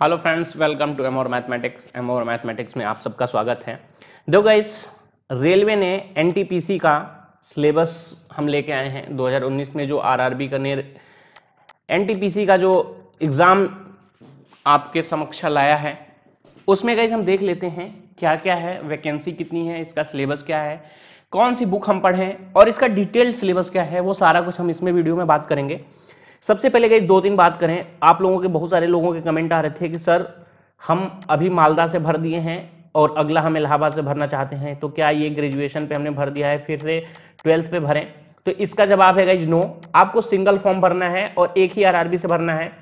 Hello friends, welcome to एमओर mathematics. एमओर mathematics में आप सबका स्वागत है। देखो गाइस, रेलवे ने एनटीपीसी का सिलेबस हम लेके आए हैं 2019 में, जो आरआरबी का ने एनटीपीसी का जो एग्ज़ाम आपके समक्ष लाया है, उसमें गाइस हम देख लेते हैं क्या क्या है, वैकेंसी कितनी है, इसका सिलेबस क्या है, कौन सी बुक हम पढ़ें और इसका डिटेल्ड सिलेबस क्या है, वो सारा कुछ हम इसमें वीडियो में बात करेंगे। सबसे पहले गाइस दो तीन बात करें। आप लोगों के बहुत सारे लोगों के कमेंट आ रहे थे कि सर हम अभी मालदा से भर दिए हैं और अगला हम इलाहाबाद से भरना चाहते हैं, तो क्या ये ग्रेजुएशन पे हमने भर दिया है फिर से 12th पे भरें? तो इसका जवाब है गाइस नो। आपको सिंगल फॉर्म भरना है और एक ही आरआरबी से भरना है।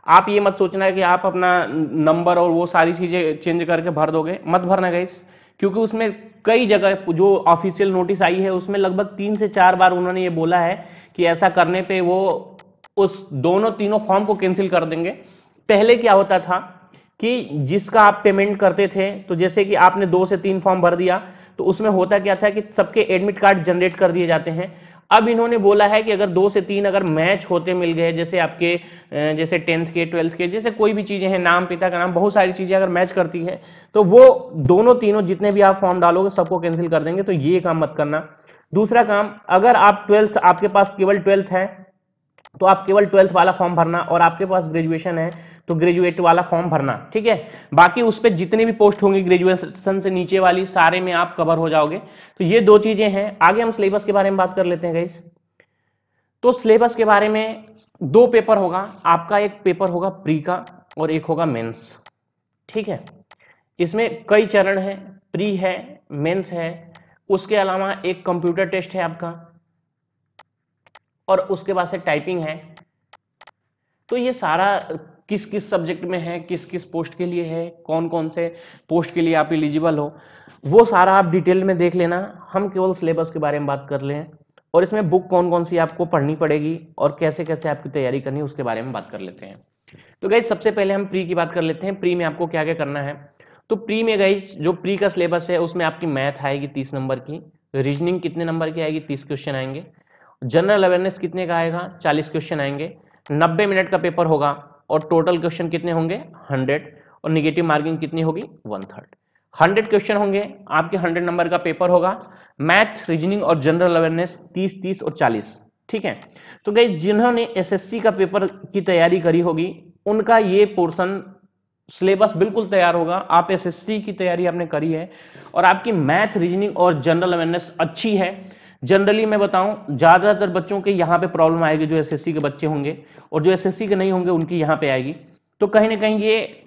आप ये मत सोचना है कि आप अपना नंबर और वो सारी चीजें चेंज करके भर दोगे, मत भरना गाइस, क्योंकि उसमें कई जगह जो ऑफिशियल नोटिस आई है उसमें लगभग 3 से 4 बार उन्होंने ये बोला है कि ऐसा करने पे वो उस दोनों तीनों फॉर्म को कैंसिल कर देंगे। पहले क्या होता था कि जिसका आप पेमेंट करते थे, तो जैसे कि आपने 2 से 3 फॉर्म भर दिया तो उसमें होता क्या था कि सबके एडमिट कार्ड जनरेट कर दिए जाते हैं। अब इन्होंने बोला है कि अगर 2 से 3 अगर मैच होते मिल गए, जैसे आपके जैसे 10th के 12th के जैसे कोई भी चीजें हैं, नाम पिता का नाम, बहुत सारी चीजें अगर मैच करती है तो वो दोनों तीनों जितने भी आप फॉर्म डालोगे सबको कैंसिल कर देंगे। तो ये काम मत करना। दूसरा काम, अगर आप 12th आपके पास केवल 12th है तो आप केवल 12th वाला फॉर्म भरना, और आपके पास ग्रेजुएशन है तो ग्रेजुएट वाला फॉर्म भरना, ठीक है। बाकी उस पर जितनी भी पोस्ट होंगी ग्रेजुएशन से नीचे वाली, सारे में आप कवर हो जाओगे। तो ये दो चीजें हैं। आगे हम सिलेबस के बारे में बात कर लेते हैं गाइस। तो सिलेबस के बारे में 2 पेपर होगा आपका, एक पेपर होगा प्री का और एक होगा मेंस, ठीक है। इसमें कई चरण है, प्री है, मेंस है, उसके अलावा एक कंप्यूटर टेस्ट है आपका, और उसके बाद से टाइपिंग है। तो ये सारा किस किस सब्जेक्ट में है, किस किस पोस्ट के लिए है, कौन कौन से पोस्ट के लिए आप एलिजिबल हो, वो सारा आप डिटेल में देख लेना। हम केवल सिलेबस के बारे में बात कर लें और इसमें बुक कौन कौन सी आपको पढ़नी पड़ेगी और कैसे कैसे आपकी तैयारी करनी है उसके बारे में बात कर लेते हैं। तो गाइज सबसे पहले हम प्री की बात कर लेते हैं। प्री में आपको क्या क्या करना है। तो प्री में गाइज जो प्री का सिलेबस है उसमें आपकी मैथ आएगी 30 नंबर की, रीजनिंग कितने नंबर की आएगी, 30 क्वेश्चन आएंगे, जनरल अवेयरनेस कितने का आएगा, 40 क्वेश्चन आएंगे, 90 मिनट का पेपर होगा और टोटल क्वेश्चन कितने होंगे 100, और निगेटिव मार्किंग कितनी होगी 1/3। 100 क्वेश्चन होंगे आपके, 100 नंबर का पेपर होगा। मैथ, रीजनिंग और जनरल अवेयरनेस 30 30 और 40, ठीक है। तो गाइस जिन्होंने एसएससी का पेपर की तैयारी करी होगी उनका ये पोर्शन सिलेबस बिल्कुल तैयार होगा। आप एसएससी की तैयारी आपने करी है और आपकी मैथ, रीजनिंग और जनरल अवेयरनेस अच्छी है। जनरली मैं बताऊं, ज्यादातर बच्चों के यहाँ पे प्रॉब्लम आएगी जो एसएससी के बच्चे होंगे, और जो एसएससी के नहीं होंगे उनकी यहाँ पे आएगी। तो कहीं ना कहीं ये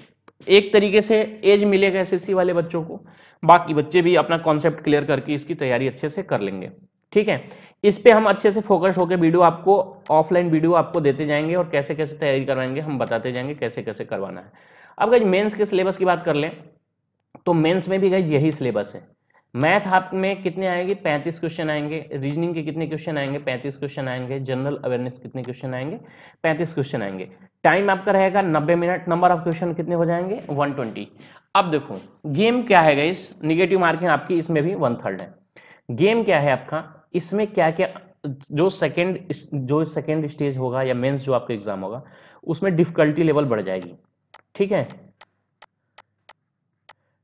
एक तरीके से एज मिलेगा एसएससी वाले बच्चों को, बाकी बच्चे भी अपना कॉन्सेप्ट क्लियर करके इसकी तैयारी अच्छे से कर लेंगे, ठीक है। इस पे हम अच्छे से फोकस होकर वीडियो आपको, ऑफलाइन वीडियो आपको देते जाएंगे और कैसे कैसे तैयारी करवाएंगे हम बताते जाएंगे कैसे कैसे करवाना है। अब गाइस मेंस के सिलेबस की बात कर लें तो मेंस में भी गाइस यही सिलेबस है। मैथ आप में कितने आएंगे, 35 क्वेश्चन आएंगे, रीजनिंग के कितने क्वेश्चन आएंगे, 35 क्वेश्चन आएंगे, जनरल अवेयरनेस कितने क्वेश्चन आएंगे, 35 क्वेश्चन आएंगे। टाइम आपका रहेगा 90 मिनट, नंबर ऑफ क्वेश्चन कितने हो जाएंगे 120। अब देखो गेम क्या है गाइस, निगेटिव मार्किंग आपकी इसमें भी 1/3 है। गेम क्या है आपका, इसमें क्या क्या, जो सेकंड स्टेज होगा या मेंस जो आपका एग्जाम होगा उसमें डिफिकल्टी लेवल बढ़ जाएगी, ठीक है।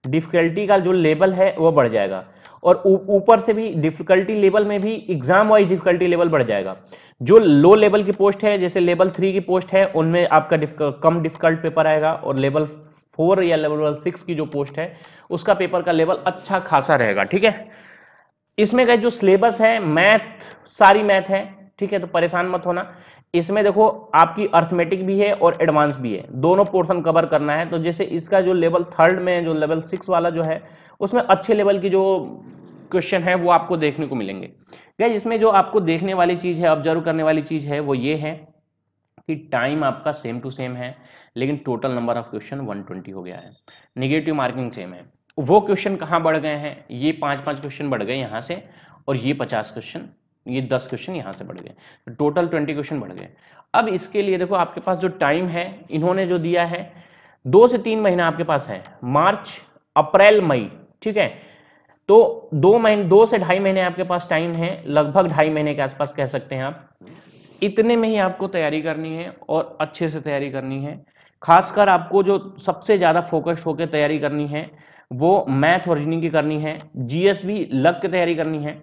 डिफिकल्टी का जो लेवल है वो बढ़ जाएगा, और ऊपर से भी डिफिकल्टी लेवल में भी एग्जाम वाइज डिफिकल्टी लेवल बढ़ जाएगा। जो लो लेवल की पोस्ट है, जैसे लेवल 3 की पोस्ट है, उनमें आपका कम डिफिकल्ट पेपर आएगा, और लेवल 4 या लेवल 6 की जो पोस्ट है उसका पेपर का लेवल अच्छा खासा रहेगा, ठीक है। इसमें का जो सिलेबस है, मैथ सारी मैथ है, ठीक है, तो परेशान मत होना। इसमें देखो आपकी अर्थमेटिक भी है और एडवांस भी है, दोनों पोर्शन कवर करना है। तो जैसे इसका जो लेवल 3 में जो लेवल 6 वाला जो है उसमें अच्छे लेवल की जो क्वेश्चन है वो आपको देखने को मिलेंगे। गाइस इसमें जो आपको देखने वाली चीज है, ऑब्जर्व करने वाली चीज है, वो ये है कि टाइम आपका सेम टू सेम है, लेकिन टोटल नंबर ऑफ क्वेश्चन 120 हो गया है। निगेटिव मार्किंग सेम है। वो क्वेश्चन कहाँ बढ़ गए हैं, ये 5-5 क्वेश्चन बढ़ गए यहाँ से, और ये 50 क्वेश्चन, ये 10 क्वेश्चन यहाँ से बढ़ गए, तो टोटल 20 क्वेश्चन बढ़ गए। अब इसके लिए देखो आपके पास जो टाइम है इन्होंने जो दिया है 2 से 3 महीना आपके पास है, मार्च, अप्रैल, मई, ठीक है। तो 2 से 2.5 महीने आपके पास टाइम है, लगभग 2.5 महीने के आसपास कह सकते हैं आप। इतने में ही आपको तैयारी करनी है और अच्छे से तैयारी करनी है। खासकर आपको जो सबसे ज़्यादा फोकस्ड होकर तैयारी करनी है वो मैथ और रीजनिंग की करनी है, जीएस भी लग के तैयारी करनी है।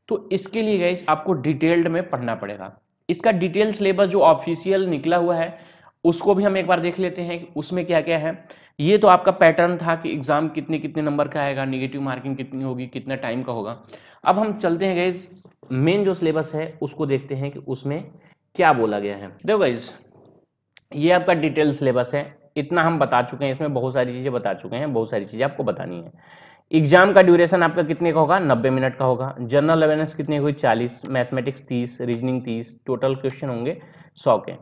तो इसके लिए गाइस आपको डिटेल्ड में पढ़ना पड़ेगा। इसका डिटेल सिलेबस जो ऑफिशियल निकला हुआ है उसको भी हम एक बार देख लेते हैं कि उसमें क्या क्या है। ये तो आपका पैटर्न था कि एग्जाम कितने कितने नंबर का आएगा, निगेटिव मार्किंग कितनी होगी, कितना टाइम का होगा। अब हम चलते हैं गाइस मेन जो सिलेबस है उसको देखते हैं कि उसमें क्या बोला गया है। देखो गाइस ये आपका डिटेल सिलेबस है, इतना हम बता चुके हैं, इसमें बहुत सारी चीजें बता चुके हैं, बहुत सारी चीजें आपको बतानी है। एग्जाम का ड्यूरेशन आपका कितने का होगा, 90 मिनट का होगा। जनरल अवेयरनेस कितनी हुई, 40, मैथमेटिक्स 30, रीजनिंग 30, टोटल क्वेश्चन होंगे 100 के।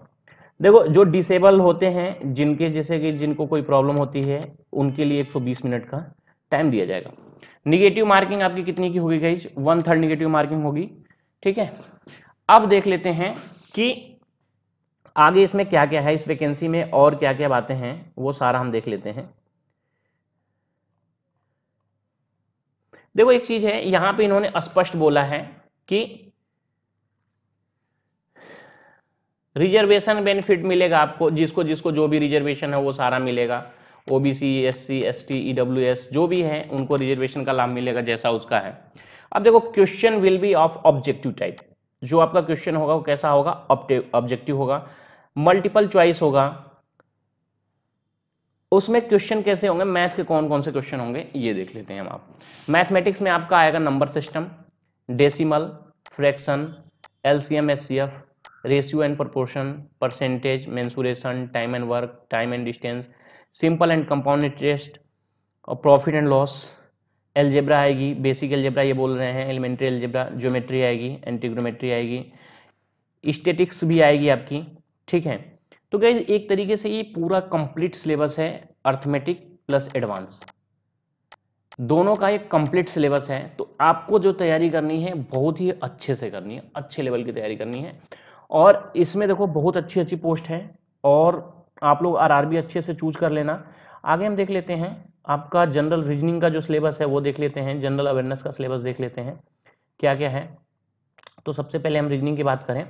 देखो जो डिसेबल होते हैं, जिनके जैसे कि जिनको कोई प्रॉब्लम होती है, उनके लिए 120 मिनट का टाइम दिया जाएगा। निगेटिव मार्किंग आपकी कितनी की होगी गाइस, 1/3 निगेटिव मार्किंग होगी। ठीक है, अब देख लेते हैं कि आगे इसमें क्या क्या है, इस वैकेंसी में और क्या क्या बातें हैं वो सारा हम देख लेते हैं। देखो एक चीज है यहां पे इन्होंने स्पष्ट बोला है कि रिजर्वेशन बेनिफिट मिलेगा आपको, जिसको जिसको जो भी रिजर्वेशन है वो सारा मिलेगा। ओबीसी, एससी, एसटी, ईडब्ल्यूएस जो भी है उनको रिजर्वेशन का लाभ मिलेगा जैसा उसका है। अब देखो question will be of objective type, जो आपका क्वेश्चन होगा वो कैसा होगा, ऑब्जेक्टिव होगा, मल्टीपल चॉइस होगा। उसमें क्वेश्चन कैसे होंगे, मैथ के कौन कौन से क्वेश्चन होंगे ये देख लेते हैं हम। आप मैथमेटिक्स में आपका आएगा number system, decimal, fraction, LCM, HCF, ratio and proportion, percentage, mensuration, time and work, time and distance, simple and compound interest और प्रॉफिट एंड लॉस। एलजेब्रा आएगी, बेसिक एलजेब्रा ये बोल रहे हैं, एलिमेंट्री एलजेब्रा, ज्योमेट्री आएगी, एंटीग्रोमेट्री आएगी, स्टैटिक्स भी आएगी आपकी। ठीक है, तो गाइस एक तरीके से ये पूरा कंप्लीट सिलेबस है, अर्थमेटिक प्लस एडवांस दोनों का एक कंप्लीट सिलेबस है। तो आपको जो तैयारी करनी है बहुत ही अच्छे से करनी है, अच्छे लेवल की तैयारी करनी है। और इसमें देखो बहुत अच्छी अच्छी पोस्ट है और आप लोग आरआरबी अच्छे से चूज कर लेना। आगे हम देख लेते हैं आपका जनरल रीजनिंग का जो सिलेबस है वो देख लेते हैं, जनरल अवेयरनेस का सिलेबस देख लेते हैं क्या क्या है। तो सबसे पहले हम रीजनिंग की बात करें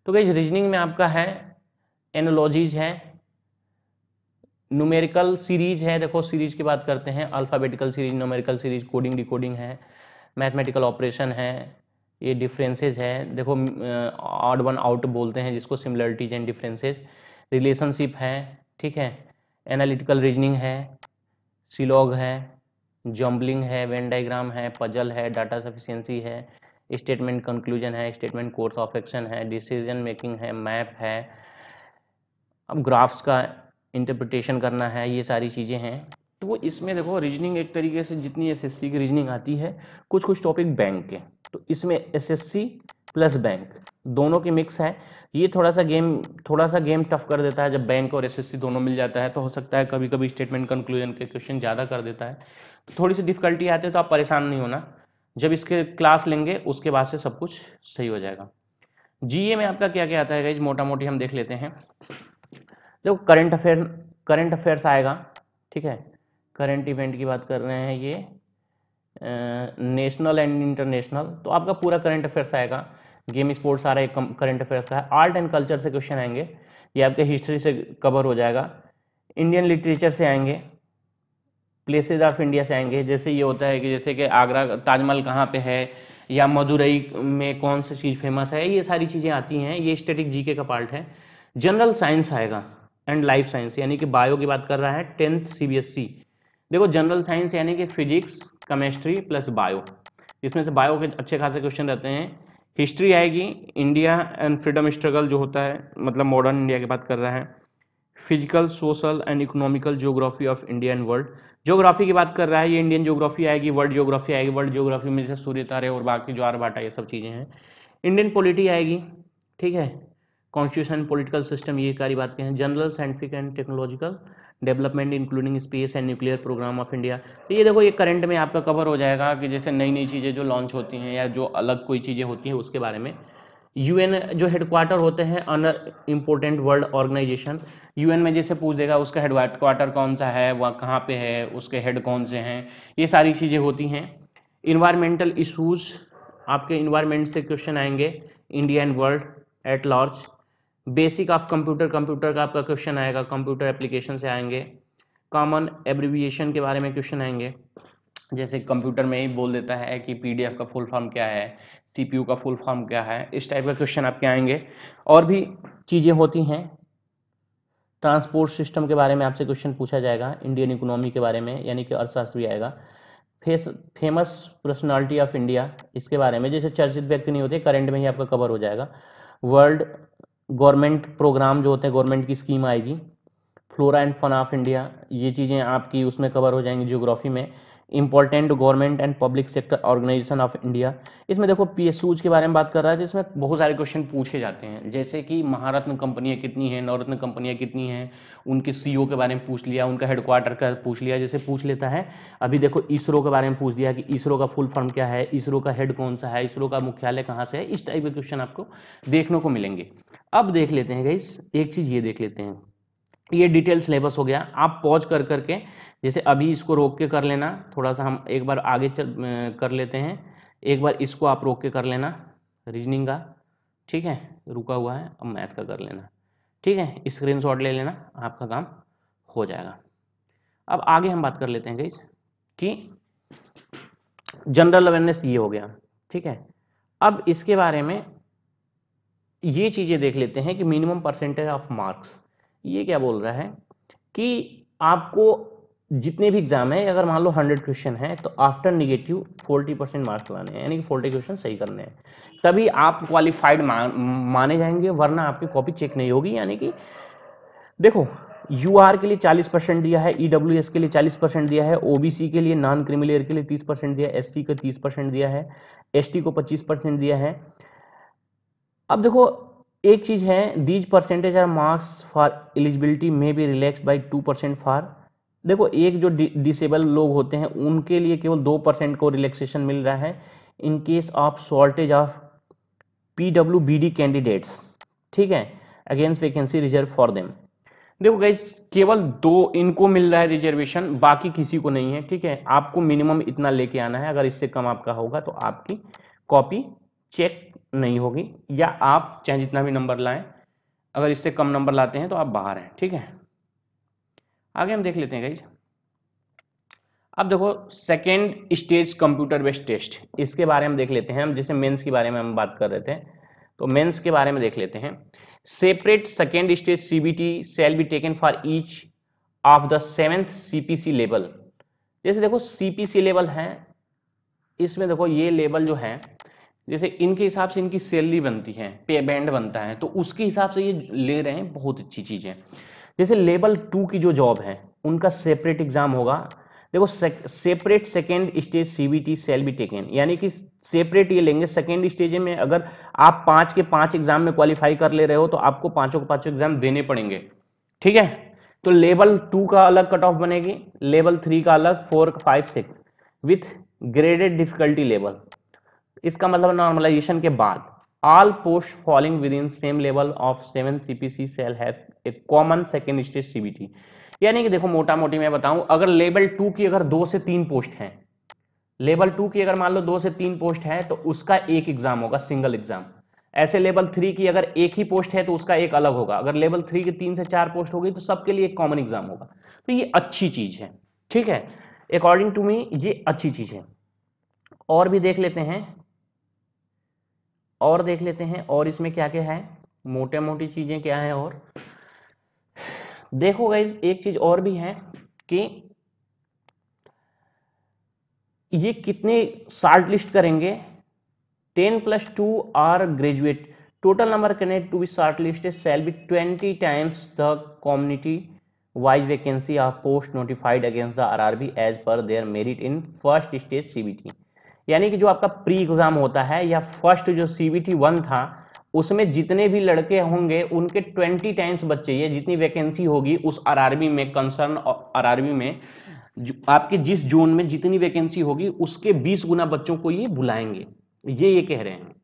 तो गाइस रीजनिंग में आपका है एनोलॉजीज है, न्यूमेरिकल सीरीज है। देखो सीरीज की बात करते हैं, alphabetical series, numerical series, coding decoding है, मैथमेटिकल ऑपरेशन है, ये डिफरेंसेस है। देखो ऑड वन आउट बोलते हैं जिसको, सिमिलरिटीज एंड डिफरेंसेस, रिलेशनशिप है। ठीक है, एनालिटिकल रीजनिंग है, सिलॉग है, जम्बलिंग है, वेन डायग्राम है, पजल है, डाटा सफिशिएंसी है, स्टेटमेंट कंक्लूजन है, स्टेटमेंट कोर्स ऑफ एक्शन है, डिसीजन मेकिंग है, मैप है, अब ग्राफ्स का इंटरप्रिटेशन करना है, ये सारी चीज़ें हैं। तो इसमें देखो रीजनिंग एक तरीके से जितनी एसएससी की रीजनिंग आती है, कुछ कुछ टॉपिक बैंक के, तो इसमें एसएससी प्लस बैंक दोनों की मिक्स है। ये थोड़ा सा गेम टफ कर देता है, जब बैंक और एसएससी दोनों मिल जाता है तो हो सकता है कभी कभी स्टेटमेंट कंक्लूजन के क्वेश्चन ज़्यादा कर देता है, तो थोड़ी सी डिफिकल्टी आती है। तो आप परेशान नहीं होना, जब इसके क्लास लेंगे उसके बाद से सब कुछ सही हो जाएगा। जीए में आपका क्या क्या आता है गाइस, मोटा मोटी हम देख लेते हैं। देखो करंट अफेयर्स आएगा। ठीक है, करंट इवेंट की बात कर रहे हैं ये, नेशनल एंड इंटरनेशनल, तो आपका पूरा करंट अफेयर्स आएगा। गेम स्पोर्ट्स सारा एक करंट अफेयर्स का है। आर्ट एंड कल्चर से क्वेश्चन आएंगे, ये आपके हिस्ट्री से कवर हो जाएगा। इंडियन लिटरेचर से आएंगे, प्लेसेज ऑफ इंडिया से आएंगे, जैसे ये होता है कि जैसे कि आगरा ताजमहल कहाँ पे है, या मदुरई में कौन सी चीज़ फेमस है, ये सारी चीज़ें आती हैं, ये स्टैटिक जीके का पार्ट है। जनरल साइंस आएगा एंड लाइफ साइंस, यानी कि बायो की बात कर रहा है 10th सीबीएसई। देखो जनरल साइंस यानी कि फिजिक्स, केमिस्ट्री प्लस बायो, इसमें से बायो के अच्छे खासे क्वेश्चन रहते हैं। हिस्ट्री आएगी, इंडिया एंड फ्रीडम स्ट्रगल जो होता है, मतलब मॉडर्न इंडिया की बात कर रहा है। Physical, social and economical geography of India and world, geography की बात कर रहा है, ये इंडियन ज्योग्राफी आएगी, वर्ल्ड ज्योग्राफी आएगी। वर्ल्ड ज्योग्राफी में जैसे सूर्य तारे और बाकी जो आर्यभट्टा ये सब चीज़ें हैं। इंडियन पॉलिटी आएगी। ठीक है, कॉन्स्टिट्यूशन, पॉलिटिकल सिस्टम, ये सारी बातें हैं। General scientific and technological development including space and nuclear programme of India, तो ये देखो ये करंट में आपका कवर हो जाएगा कि जैसे नई नई चीज़ें जो लॉन्च होती हैं या जो अलग कोई चीज़ें होती हैं उसके बारे में। यूएन जो हेडक्वार्टर होते हैं अनर इम्पोर्टेंट वर्ल्ड ऑर्गेनाइजेशन, यूएन में जैसे पूछ देगा उसका हेडक्वार्टर कौन सा है, वह कहाँ पे है, उसके हेड कौन से हैं, ये सारी चीज़ें होती हैं। इन्वायरमेंटल इशूज़, आपके इन्वायरमेंट से क्वेश्चन आएंगे, India and world at large. Basic of computer, computer का आपका क्वेश्चन आएगा, कंप्यूटर एप्लीकेशन से आएंगे। कॉमन एब्रिविएशन के बारे में क्वेश्चन आएंगे, जैसे कंप्यूटर में ही बोल देता है कि पीडीएफ का फुल फॉर्म क्या है, सीपीयू का फुल फॉर्म क्या है, इस टाइप का क्वेश्चन आपके आएंगे। और भी चीज़ें होती हैं, ट्रांसपोर्ट सिस्टम के बारे में आपसे क्वेश्चन पूछा जाएगा, इंडियन इकोनॉमी के बारे में यानी कि अर्थशास्त्र भी आएगा। फेमस पर्सनालिटी ऑफ इंडिया, इसके बारे में, जैसे चर्चित व्यक्ति नहीं होते, करंट में ही आपका कवर हो जाएगा। वर्ल्ड गवर्नमेंट प्रोग्राम जो होते हैं, गवर्नमेंट की स्कीम आएगी। Flora and fauna of India, ये चीज़ें आपकी उसमें कवर हो जाएंगी ज्योग्राफी में। Important government and public sector organisation of India, इसमें देखो पीएसयूज के बारे में बात कर रहा है, तो इसमें बहुत सारे क्वेश्चन पूछे जाते हैं, जैसे कि महारत्न कंपनियां कितनी हैं, नवरत्न कंपनियां कितनी हैं, उनके सीईओ के बारे में पूछ लिया, उनका हेडक्वार्टर का पूछ लिया, जैसे पूछ लेता है। अभी देखो इसरो के बारे में पूछ दिया कि इसरो का फुल फॉर्म क्या है, इसरो का हेड कौन सा है, इसरो का मुख्यालय कहाँ से है, इस टाइप के क्वेश्चन आपको देखने को मिलेंगे। अब देख लेते हैं गाइस, एक चीज़ ये देख लेते हैं, ये डिटेल सिलेबस हो गया। आप पॉज कर करके, जैसे अभी इसको रोक के कर लेना, थोड़ा सा हम एक बार आगे कर लेते हैं, एक बार इसको आप रोक के कर लेना रीजनिंग का, ठीक है, रुका हुआ है, अब मैथ का कर लेना, ठीक है, स्क्रीनशॉट ले लेना, आपका काम हो जाएगा। अब आगे हम बात कर लेते हैं गाइस कि जनरल अवेयरनेस ये हो गया, ठीक है। अब इसके बारे में ये चीज़ें देख लेते हैं कि मिनिमम परसेंटेज ऑफ मार्क्स, ये क्या बोल रहा है कि आपको जितने भी एग्जाम है, अगर मान लो 100 क्वेश्चन है, तो आफ्टर निगेटिव 40% मार्क्स लाने हैं, यानी कि 40 क्वेश्चन सही करने हैं, तभी आप क्वालिफाइड माने जाएंगे, वरना आपकी कॉपी चेक नहीं होगी। यानी कि देखो, यूआर के लिए 40% दिया है, ईडब्ल्यूएस के लिए 40% दिया है, ओबीसी के लिए, नॉन क्रिमिलियर के लिए 30% दिया है, एससी को 30% दिया है, एसटी को 25% दिया है। अब देखो एक चीज है, these percentage are marks for eligibility में बी रिलैक्स बाई 2% फॉर, देखो एक जो डिसेबल लोग होते हैं उनके लिए केवल 2% को रिलैक्सेशन मिल रहा है in case of shortage of PWBD candidates, ठीक है, against vacancy reserve for them. देखो गाइस, केवल 2 इनको मिल रहा है रिजर्वेशन, बाकी किसी को नहीं है, ठीक है। आपको मिनिमम इतना लेके आना है, अगर इससे कम आपका होगा तो आपकी कॉपी चेक नहीं होगी, या आप चाहे जितना भी नंबर लाएं, अगर इससे कम नंबर लाते हैं तो आप बाहर हैं, ठीक है। आगे हम देख लेते हैं गाइस। अब देखो second stage computer based test, इसके बारे में देख लेते हैं हम, जैसे मेंस के बारे में हम बात कर रहे थे, तो मेंस के बारे में देख लेते हैं। Separate second stage CBT shall be taken for each of the 7th CPC level, जैसे देखो सीपीसी लेवल है, इसमें देखो ये लेवल जो है, जैसे इनके हिसाब से इनकी सैलरी बनती है, पे बैंड बनता है, तो उसके हिसाब से ये ले रहे हैं, बहुत अच्छी चीज है। जैसे लेवल 2 की जो जॉब है उनका सेपरेट एग्जाम होगा, देखो separate second stage CBT shall be taken, यानी कि सेपरेट ये लेंगे सेकेंड स्टेज में। अगर आप 5 के 5 एग्जाम में क्वालिफाई कर ले रहे हो तो आपको पांचों के पांचों एग्जाम देने पड़ेंगे, ठीक है। तो लेवल 2 का अलग कट ऑफ बनेगी, लेवल 3 का अलग, 4 5 6 विथ ग्रेडेड डिफिकल्टी लेवल। इसका मतलब नॉर्मलाइजेशन के बाद all post falling with in same level of 7 CPC shall have a common second stage CBT. यानी कि देखो मोटा मोटी मैं बताऊं, अगर लेवल 2 की अगर 2 से 3 पोस्ट है, लेवल 2 की अगर मान लो 2 से 3 पोस्ट है तो उसका एक एग्जाम होगा, सिंगल एग्जाम। ऐसे लेवल 3 की अगर एक ही पोस्ट है तो उसका एक अलग होगा, अगर लेवल 3 की 3 से 4 पोस्ट होगी तो सबके लिए एक कॉमन एग्जाम होगा। तो ये अच्छी चीज है, ठीक है, अकॉर्डिंग टू मी ये अच्छी चीज है। और भी देख लेते हैं, और देख लेते हैं, और इसमें क्या क्या है, मोटे मोटी चीजें क्या है। और देखो गाइस एक चीज और भी है कि ये कितने शॉर्ट लिस्ट करेंगे, 10+2 or graduate, total number candidate to be short listed shall be 20 times the community wise vacancy of post notified against the RRB as per their merit in first stage CBT. यानी कि जो आपका pre exam होता है या first जो CBT 1 था, उसमें जितने भी लड़के होंगे उनके 20 टाइम्स बच्चे, ये जितनी वैकेंसी होगी उस आरआरबी में, कंसर्न आरआरबी में, आपके जिस जोन में जितनी वैकेंसी होगी उसके 20 गुना बच्चों को ये बुलाएंगे, ये कह रहे हैं।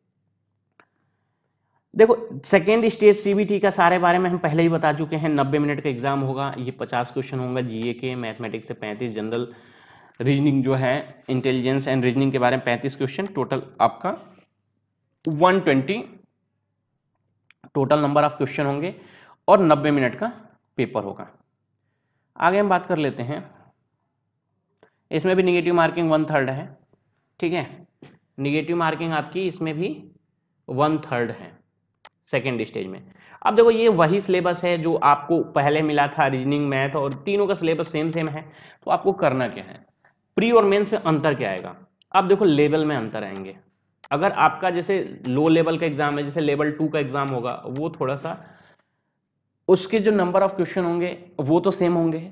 देखो सेकेंड स्टेज सीबीटी का सारे बारे में हम पहले ही बता चुके हैं, 90 मिनट का एग्जाम होगा, ये 50 क्वेश्चन होंगे जीए के, मैथमेटिक्स से 35, जनरल रीजनिंग जो है इंटेलिजेंस एंड रीजनिंग के बारे में 35 क्वेश्चन, टोटल आपका 120 टोटल नंबर ऑफ क्वेश्चन होंगे और 90 मिनट का पेपर होगा। आगे हम बात कर लेते हैं, इसमें भी निगेटिव मार्किंग 1/3 है, ठीक है, निगेटिव मार्किंग आपकी इसमें भी 1/3 है सेकेंड स्टेज में। अब देखो ये वही सिलेबस है जो आपको पहले मिला था, रीजनिंग, मैथ, और तीनों का सिलेबस सेम सेम है। तो आपको करना क्या है, प्री और मेंस में अंतर क्या आएगा, अब देखो लेवल में अंतर आएंगे। अगर आपका जैसे लो लेवल का एग्जाम है, जैसे लेवल 2 का एग्जाम होगा, वो थोड़ा सा उसके जो नंबर ऑफ क्वेश्चन होंगे वो तो सेम होंगे,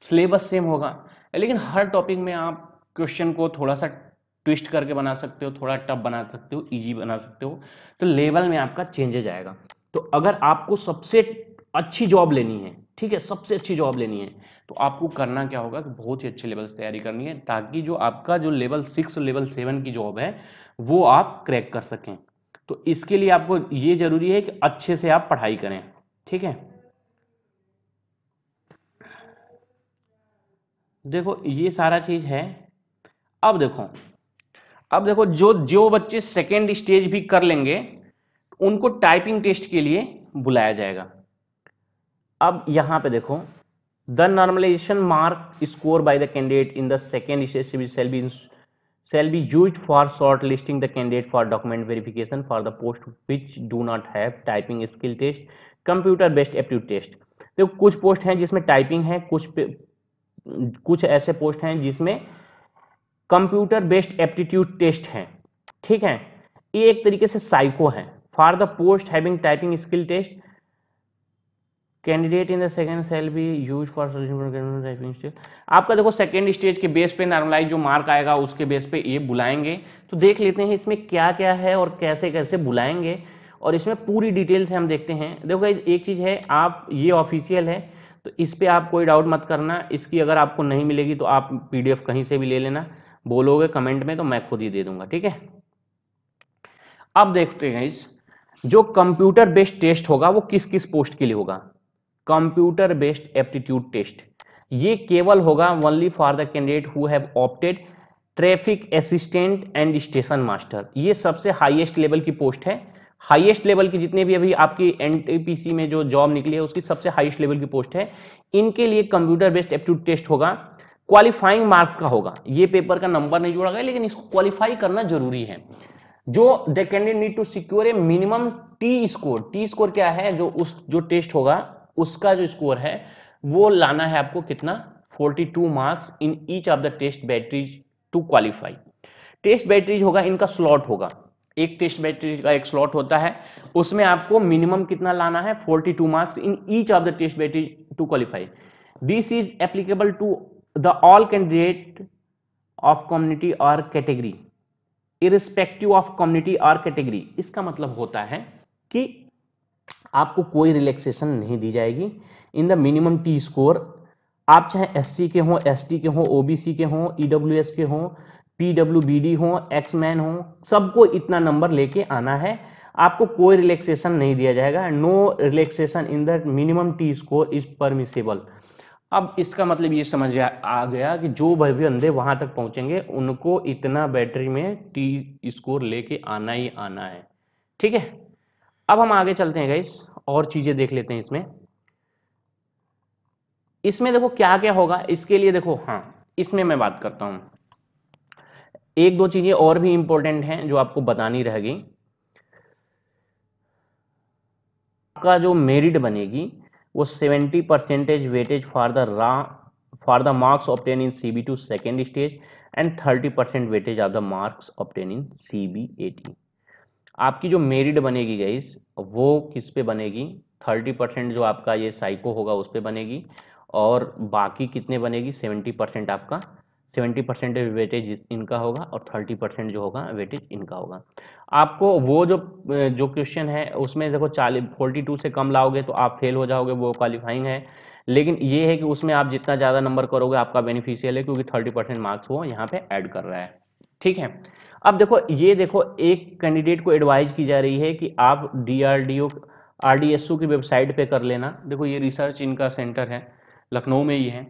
सिलेबस सेम होगा, लेकिन हर टॉपिक में आप क्वेश्चन को थोड़ा सा ट्विस्ट करके बना सकते हो, थोड़ा टफ बना सकते हो, इजी बना सकते हो, तो लेवल में आपका चेंजेज आएगा। तो अगर आपको सबसे अच्छी जॉब लेनी है, ठीक है, सबसे अच्छी जॉब लेनी है, तो आपको करना क्या होगा कि बहुत ही अच्छे लेवल से तैयारी करनी है, ताकि जो आपका जो लेवल 6 लेवल 7 की जॉब है वो आप क्रैक कर सकें। तो इसके लिए आपको ये जरूरी है कि अच्छे से आप पढ़ाई करें, ठीक है। देखो ये सारा चीज है। अब देखो, अब देखो जो जो बच्चे सेकेंड स्टेज भी कर लेंगे उनको टाइपिंग टेस्ट के लिए बुलाया जाएगा। अब यहां पे देखो, the normalisation mark score by the candidate in the second stage shall be used for shortlisting the candidate for document verification for the post which do not have typing skill test, computer based aptitude test। देखो कुछ post हैं जिसमें typing है, कुछ ऐसे post हैं जिसमें computer based aptitude test है, ठीक है। ये एक तरीके से साइको है। For the post having typing skill test candidate in the second shall be use for typing stage. आपका देखो सेकंड स्टेज के बेस पे नॉर्मलाइज जो मार्क आएगा उसके बेस पे ये बुलाएंगे। तो देख लेते हैं इसमें क्या क्या है और कैसे कैसे बुलाएंगे, और इसमें पूरी डिटेल से हम देखते हैं। देखो एक चीज है, आप ये ऑफिशियल है तो इस पे आप कोई डाउट मत करना, इसकी अगर आपको नहीं मिलेगी तो आप PDF कहीं से भी ले लेना, बोलोगे कमेंट में तो मैं खुद ही दे दूंगा, ठीक है। अब देखते हैं इस जो कंप्यूटर बेस्ड टेस्ट होगा वो किस किस पोस्ट के लिए होगा। कंप्यूटर बेस्ड एप्टीट्यूड टेस्ट ये केवल होगा only for the candidate who have opted traffic assistant and station master. ये सबसे हाईएस्ट लेवल की पोस्ट है, हाईएस्ट लेवल की जितने भी अभी आपकी NTPC में जो जॉब निकली है उसकी सबसे हाईएस्ट लेवल की पोस्ट है। इनके लिए कंप्यूटर बेस्ड एप्टीट्यूड टेस्ट होगा, क्वालिफाइंग मार्क्स का होगा। ये पेपर का नंबर नहीं जोड़ा गया लेकिन इसको क्वालिफाई करना जरूरी है। जो the candidate need to secure a minimum T score. T score क्या है, जो टेस्ट होगा उसका जो स्कोर है वो लाना है आपको कितना, 42 marks in each of the test batteries to qualify. Test batteries होगा, इनका स्लॉट होगा, एक टेस्ट बैटरी का एक स्लॉट होता है, उसमें आपको मिनिमम कितना लाना है, 42 marks in each of the test battery to qualify. This is applicable to the all candidate of community और कैटेगरी इरिस्पेक्टिव ऑफ कम्युनिटी और कैटेगरी। इसका मतलब होता है कि आपको कोई रिलैक्सेशन नहीं दी जाएगी इन द मिनिमम टी स्कोर। आप चाहे SC के हों, ST के हों, OBC के हों, EWS के हों, PWBD हों, एक्समैन हों, सबको इतना नंबर लेके आना है, आपको कोई रिलैक्सेशन नहीं दिया जाएगा। No relaxation in the minimum T score is permissible. अब इसका मतलब ये समझ आ गया कि जो भी बंदे वहां तक पहुंचेंगे उनको इतना बैटरी में टी स्कोर लेके आना ही आना है, ठीक है। अब हम आगे चलते हैं गाइस, और चीजें देख लेते हैं इसमें। इसमें देखो क्या क्या होगा, इसके लिए देखो, हाँ इसमें मैं बात करता हूं, एक दो चीजें और भी इंपॉर्टेंट हैं जो आपको बतानी रहेगी। आपका जो मेरिट बनेगी वो 70% weightage for the marks obtain in CB2 second stage and 30% weightage of the marks obtain in CB18। आपकी जो मेरिट बनेगी गाइस वो किस पे बनेगी, 30% जो आपका ये साइको होगा उस पे बनेगी, और बाकी कितने बनेगी, 70% आपका 70% वेटेज इनका होगा और 30% जो होगा वेटेज इनका होगा। आपको वो जो क्वेश्चन है उसमें देखो 42 से कम लाओगे तो आप फेल हो जाओगे, वो क्वालिफाइंग है, लेकिन ये है कि उसमें आप जितना ज़्यादा नंबर करोगे आपका बेनिफिशियल है, क्योंकि 30% मार्क्स वो यहाँ पे ऐड कर रहा है, ठीक है। अब देखो ये देखो, एक कैंडिडेट को एडवाइज की जा रही है कि आप DRDO RDSO की वेबसाइट पे कर लेना। देखो ये रिसर्च इनका सेंटर है, लखनऊ में ही है,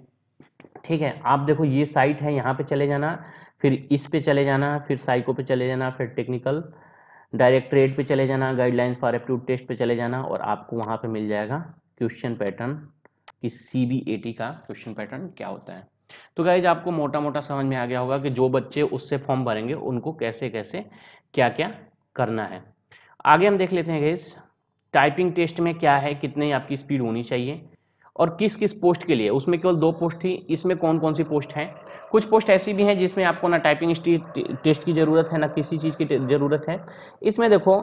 ठीक है। आप देखो ये साइट है, यहाँ पे चले जाना, फिर इस पे चले जाना, फिर साइको पे चले जाना, फिर टेक्निकल डायरेक्टरेट पे चले जाना, गाइडलाइंस फॉर एप्टीट्यूड टेस्ट पे चले जाना और आपको वहाँ पे मिल जाएगा क्वेश्चन पैटर्न कि CBAT का क्वेश्चन पैटर्न क्या होता है। तो गाइज आपको मोटा मोटा समझ में आ गया होगा कि जो बच्चे उससे फॉर्म भरेंगे उनको कैसे कैसे क्या क्या करना है। आगे हम देख लेते हैं गाइज टाइपिंग टेस्ट में क्या है, कितनी आपकी स्पीड होनी चाहिए और किस किस पोस्ट के लिए। उसमें केवल 2 पोस्ट थी, इसमें कौन कौन सी पोस्ट है। कुछ पोस्ट ऐसी भी हैं जिसमें आपको ना टाइपिंग टेस्ट की ज़रूरत है ना किसी चीज़ की ज़रूरत है। इसमें देखो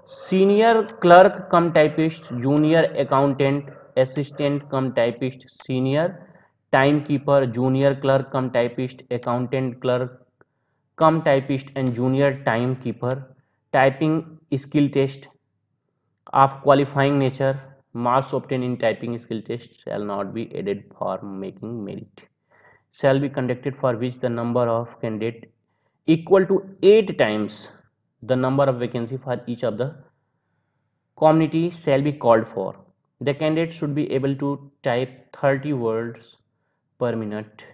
senior clerk cum typist, junior accountant, assistant cum typist, senior time keeper, junior clerk cum typist, accountant clerk cum typist and junior time keeper, typing skill test of qualifying nature, marks obtained in typing skill test shall not be added for making merit, shall be conducted for which the number of candidate equal to 8 times the number of vacancy for each of the community shall be called for. The candidate should be able to type 30 words per minute.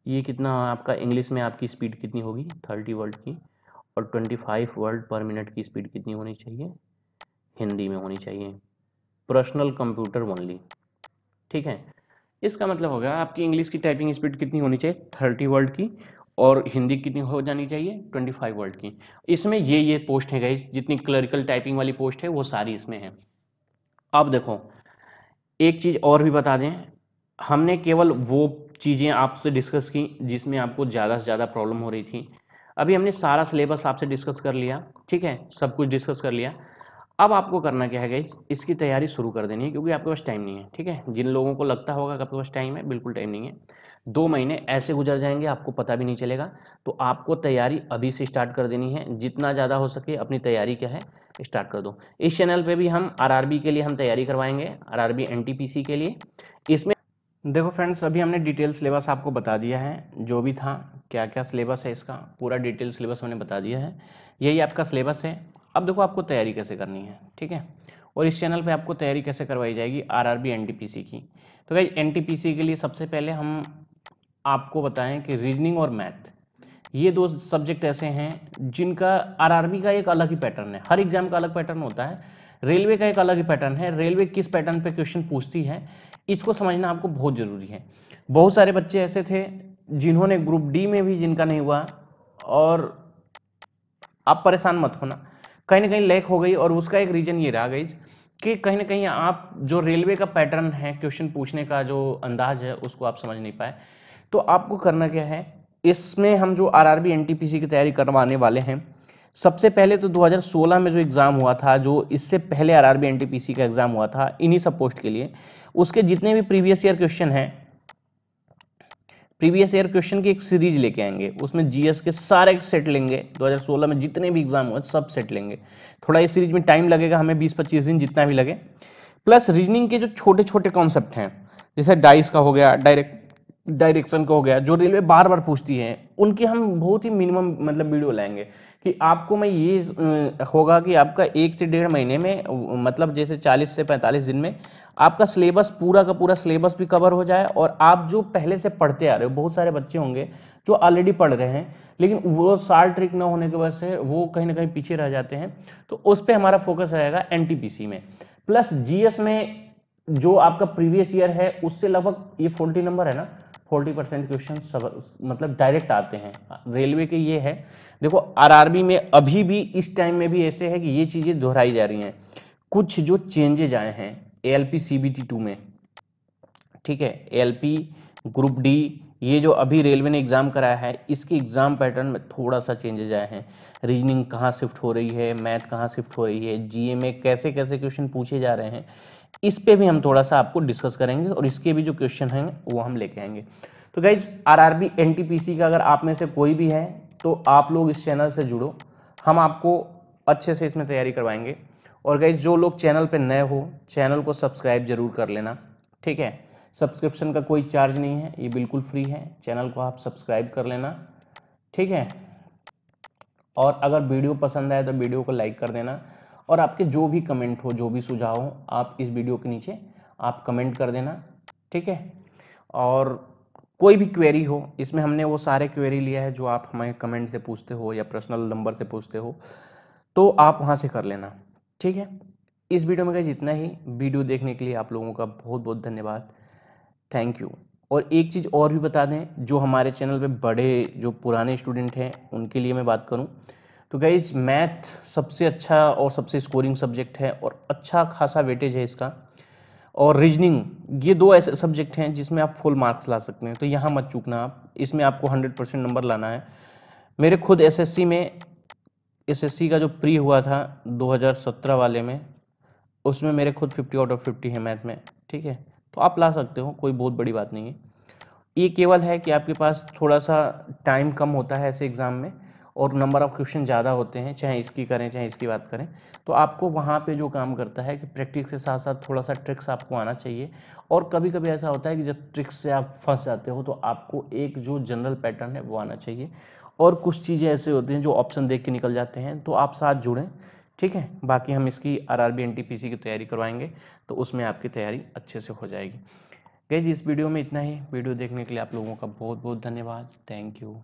ये कितना आपका English में आपकी speed कितनी होगी 30 word की, और 25 word पर मिनट की स्पीड कितनी होनी चाहिए हिंदी में होनी चाहिए, पर्सनल कंप्यूटर ओनली। ठीक है, इसका मतलब हो गया आपकी इंग्लिश की टाइपिंग स्पीड कितनी होनी चाहिए 30 वर्ड की और हिंदी कितनी हो जानी चाहिए 25 वर्ड की। इसमें ये पोस्ट है गाइस, जितनी क्लरिकल टाइपिंग वाली पोस्ट है वो सारी इसमें है। अब देखो एक चीज़ और भी बता दें, हमने केवल वो चीज़ें आपसे डिस्कस की जिसमें आपको ज़्यादा से ज़्यादा प्रॉब्लम हो रही थी। अभी हमने सारा सिलेबस आपसे डिस्कस कर लिया, ठीक है, सब कुछ डिस्कस कर लिया। अब आपको करना क्या है गाइस, इसकी तैयारी शुरू कर देनी है क्योंकि आपके पास टाइम नहीं है। ठीक है, जिन लोगों को लगता होगा कि आपके पास टाइम है, बिल्कुल टाइम नहीं है। 2 महीने ऐसे गुजर जाएंगे आपको पता भी नहीं चलेगा। तो आपको तैयारी अभी से स्टार्ट कर देनी है, जितना ज़्यादा हो सके अपनी तैयारी क्या है स्टार्ट कर दो। इस चैनल पे भी हम आरआरबी के लिए हम तैयारी करवाएंगे, आरआरबी एनटीपीसी के लिए। इसमें देखो फ्रेंड्स, अभी हमने डिटेल सिलेबस आपको बता दिया है, जो भी था क्या क्या सिलेबस है इसका पूरा डिटेल सिलेबस मैंने बता दिया है। यही आपका सिलेबस है। अब देखो आपको तैयारी कैसे करनी है, ठीक है, और इस चैनल पे आपको तैयारी कैसे करवाई जाएगी आरआरबी एनटीपीसी की। तो भाई एनटीपीसी के लिए सबसे पहले हम आपको बताएं कि रीजनिंग और मैथ, ये 2 सब्जेक्ट ऐसे हैं जिनका आरआरबी का एक अलग ही पैटर्न है। हर एग्जाम का अलग पैटर्न होता है, रेलवे का एक अलग ही पैटर्न है। रेलवे किस पैटर्न पे क्वेश्चन पूछती है इसको समझना आपको बहुत जरूरी है। बहुत सारे बच्चे ऐसे थे जिन्होंने ग्रुप डी में भी जिनका नहीं हुआ, और आप परेशान मत होना, कहीं ना कहीं लैक हो गई। और उसका एक रीजन ये रहा गई कि कहीं ना कहीं आप जो रेलवे का पैटर्न है क्वेश्चन पूछने का जो अंदाज है उसको आप समझ नहीं पाए। तो आपको करना क्या है, इसमें हम जो आरआरबी एनटीपीसी की तैयारी करवाने वाले हैं, सबसे पहले तो 2016 में जो एग्ज़ाम हुआ था, जो इससे पहले आरआरबी एनटीपीसी का एग्ज़ाम हुआ था इन्हीं सब पोस्ट के लिए, उसके जितने भी प्रीवियस ईयर क्वेश्चन हैं, प्रीवियस ईयर क्वेश्चन की एक सीरीज लेके आएंगे। उसमें जीएस के सारे सेट लेंगे, 2016 में जितने भी एग्जाम हुए सब सेट लेंगे। थोड़ा इस सीरीज में टाइम लगेगा हमें, 20-25 दिन जितना भी लगे। प्लस रीजनिंग के जो छोटे छोटे कॉन्सेप्ट हैं, जैसे डाइस का हो गया, डायरेक्शन का हो गया, जो रेलवे बार बार पूछती है, उनके हम बहुत ही मिनिमम मतलब वीडियो लाएंगे कि आपको मैं ये होगा कि आपका 1 से 1.5 महीने में, मतलब जैसे 40 से 45 दिन में आपका सिलेबस पूरा का पूरा सिलेबस भी कवर हो जाए। और आप जो पहले से पढ़ते आ रहे हो, बहुत सारे बच्चे होंगे जो ऑलरेडी पढ़ रहे हैं लेकिन वो साल ट्रिक ना होने की वजह से वो कहीं ना कहीं पीछे रह जाते हैं, तो उस पर हमारा फोकस रहेगा एनटीपीसी में। प्लस जीएस में जो आपका प्रीवियस ईयर है उससे लगभग ये 40 नंबर है ना, 40% क्वेश्चन मतलब डायरेक्ट आते हैं रेलवे के। ये है देखो आरआरबी में अभी भी इस टाइम में भी ऐसे है कि ये चीजें दोहराई जा रही हैं। कुछ जो चेंजेज आए हैं एएलपी सीबीटी 2 में, ठीक है, एएलपी ग्रुप डी, ये जो अभी रेलवे ने एग्जाम कराया है इसके एग्जाम पैटर्न में थोड़ा सा चेंजेज आए हैं। रीजनिंग कहाँ शिफ्ट हो रही है, मैथ कहाँ शिफ्ट हो रही है, जीए में कैसे कैसे क्वेश्चन पूछे जा रहे हैं, इस पे भी हम थोड़ा सा आपको डिस्कस करेंगे और इसके भी जो क्वेश्चन हैं वो हम लेके आएंगे। तो गाइज आरआरबी एनटीपीसी का अगर आप में से कोई भी है तो आप लोग इस चैनल से जुड़ो, हम आपको अच्छे से इसमें तैयारी करवाएंगे। और गाइज जो लोग चैनल पे नए हो चैनल को सब्सक्राइब जरूर कर लेना, ठीक है, सब्सक्रिप्शन का कोई चार्ज नहीं है, ये बिल्कुल फ्री है, चैनल को आप सब्सक्राइब कर लेना, ठीक है। और अगर वीडियो पसंद आए तो वीडियो को लाइक कर देना, और आपके जो भी कमेंट हो, जो भी सुझाव हो, आप इस वीडियो के नीचे आप कमेंट कर देना, ठीक है। और कोई भी क्वेरी हो, इसमें हमने वो सारे क्वेरी लिया है जो आप हमें कमेंट से पूछते हो या पर्सनल नंबर से पूछते हो, तो आप वहाँ से कर लेना, ठीक है। इस वीडियो में गाइस इतना ही। वीडियो देखने के लिए आप लोगों का बहुत बहुत धन्यवाद, थैंक यू। और एक चीज़ और भी बता दें, जो हमारे चैनल पे बड़े जो पुराने स्टूडेंट हैं उनके लिए मैं बात करूं तो गाइज मैथ सबसे अच्छा और सबसे स्कोरिंग सब्जेक्ट है और अच्छा खासा वेटेज है इसका। और रीजनिंग, ये दो ऐसे सब्जेक्ट हैं जिसमें आप फुल मार्क्स ला सकते हैं, तो यहाँ मत चूकना आप, इसमें आपको 100% नंबर लाना है। मेरे खुद एसएससी में, एसएससी का जो प्री हुआ था 2017 वाले में, उसमें मेरे खुद 50 आउट ऑफ 50 है मैथ में, ठीक है। तो आप ला सकते हो, कोई बहुत बड़ी बात नहीं है। ये केवल है कि आपके पास थोड़ा सा टाइम कम होता है ऐसे एग्ज़ाम में और नंबर ऑफ क्वेश्चन ज़्यादा होते हैं, चाहे इसकी करें चाहे इसकी बात करें। तो आपको वहाँ पे जो काम करता है कि प्रैक्टिस के साथ साथ थोड़ा सा ट्रिक्स आपको आना चाहिए। और कभी कभी ऐसा होता है कि जब ट्रिक्स से आप फंस जाते हो तो आपको एक जो जनरल पैटर्न है वो आना चाहिए। और कुछ चीज़ें ऐसे होती हैं जो ऑप्शन देख के निकल जाते हैं, तो आप साथ जुड़ें, ठीक है। बाकी हम इसकी आरआरबी एनटीपीसी की तैयारी करवाएंगे, तो उसमें आपकी तैयारी अच्छे से हो जाएगी। गाइस इस वीडियो में इतना ही। वीडियो देखने के लिए आप लोगों का बहुत बहुत धन्यवाद, थैंक यू।